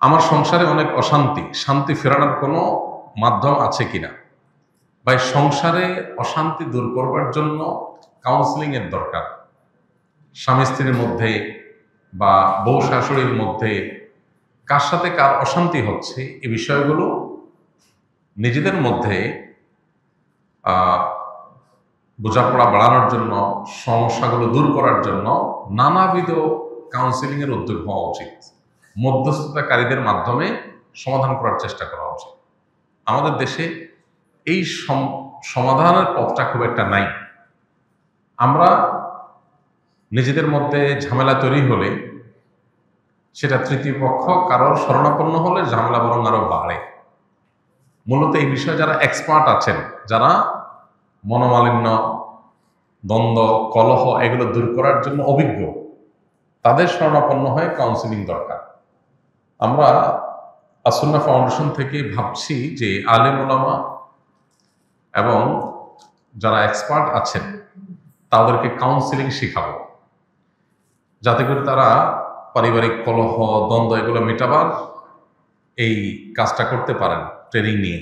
আমার সংসারে অনেক অশান্তি, শান্তি ফেরানোর কোনো মাধ্যম আছে কিনা? ভাই, সংসারে অশান্তি দূর করবার জন্য কাউন্সিলিং এর দরকার। স্বামী স্ত্রীর মধ্যে বা বউ শাশুড়ির মধ্যে কার সাথে কার অশান্তি হচ্ছে, এই বিষয়গুলো নিজেদের মধ্যে বোঝাপড়া বাড়ানোর জন্য, সমস্যাগুলো দূর করার জন্য নানাবিধ কাউন্সিলিং এর উদ্যোগ হওয়া উচিত। মধ্যস্থতাকারীদের মাধ্যমে সমাধান করার চেষ্টা করা উচিত। আমাদের দেশে এই সমাধানের পথটা খুব একটা নাই। আমরা নিজেদের মধ্যে ঝামেলা তৈরি হলে, সেটা তৃতীয় পক্ষ কারোর শরণাপন্ন হলে ঝামেলা বরং আরো বাড়ে। মূলত এই বিষয়ে যারা এক্সপার্ট আছেন, যারা মনোমালিন্য, দ্বন্দ্ব, কলহ এগুলো দূর করার জন্য অভিজ্ঞ, তাদের শরণাপন্ন হয়ে কাউন্সিলিং দরকার। আমরা আসুন্নাহ ফাউন্ডেশন থেকে ভাবছি যে আলেম ওলামা এবং যারা এক্সপার্ট আছেন তাদেরকে কাউন্সিলিং শিখাবো, যাতে করে তারা পারিবারিক কলহ, দ্বন্দ্ব এগুলো মেটাবার এই কাজটা করতে পারেন ট্রেনিং নিয়ে।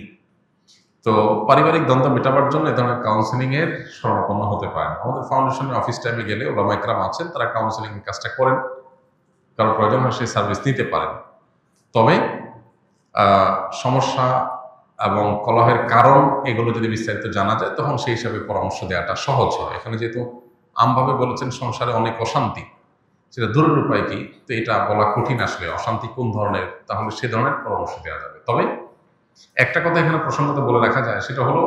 তো পারিবারিক দ্বন্দ্ব মেটাবার জন্য এ ধরনের কাউন্সিলিং এর শরণাপন্ন হতে পারেন। আমাদের ফাউন্ডেশনের অফিস টাইমে গেলে ওলামা ইকরাম আছেন, তারা কাউন্সিলিং এর কাজটা করেন। কারো প্রয়োজন হয় সেই সার্ভিস নিতে পারেন। তবে সমস্যা এবং কলহের কারণ এগুলো যদি বিস্তারিত জানা যায়, তখন সেই হিসাবে পরামর্শ দেওয়াটা সহজ হয়। এখানে যেহেতু আমভাবে বলেছেন সংসারে অনেক অশান্তি, সেটা দূরের উপায় কি, তো এটা বলা কঠিন। আসলে অশান্তি কোন ধরনের, তাহলে সে ধরনের পরামর্শ দেওয়া যাবে। তবে একটা কথা এখানে প্রসঙ্গত বলে রাখা যায়, সেটা হলো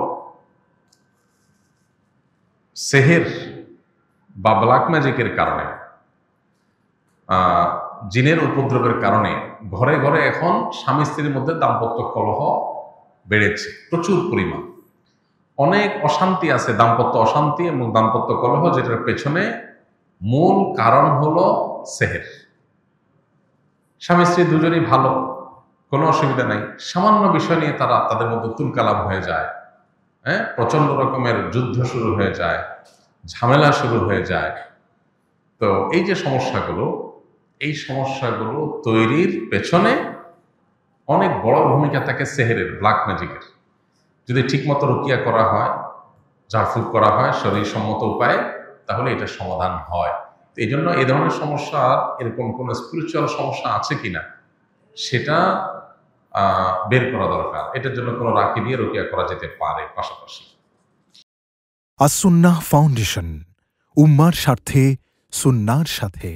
সেহের বা ব্ল্যাক ম্যাজিকের কারণে, জিনের উপদ্রবের কারণে ঘরে ঘরে এখন স্বামী স্ত্রীর মধ্যে দাম্পত্য কলহ বেড়েছে প্রচুর পরিমাণ। অনেক অশান্তি আছে, দাম্পত্য অশান্তি এবং দাম্পত্য কলহ, যেটার পেছনে মূল কারণ হলো সেহের। স্বামী স্ত্রী দুজনই ভালো, কোনো অসুবিধা নাই, সামান্য বিষয় নিয়ে তারা তাদের মধ্যে তুলকালাম হয়ে যায়, প্রচন্ড রকমের যুদ্ধ শুরু হয়ে যায়, ঝামেলা শুরু হয়ে যায়। তো এই যে সমস্যাগুলো, এই সমস্যাগুলো তৈরির পেছনে অনেক বড় ভূমিকা থাকে সেহেরের, ব্ল্যাক ম্যাজিকের। যদি ঠিকমতো রুকিয়া করা হয়, ঝাড়ফুঁক করা হয় শরীর সম্মত উপায়ে, তাহলে এটা সমাধান হয়। এই জন্য এই ধরনের সমস্যা, এরকম কোনো স্পিরিচুয়াল সমস্যা আছে কিনা সেটা বের করা দরকার। এটার জন্য কোনো রাখি দিয়ে রুকিয়া করা যেতে পারে পাশাপাশি। আসুন্নাহ ফাউন্ডেশন, উম্মার স্বার্থে, সুন্নাহর সাথে।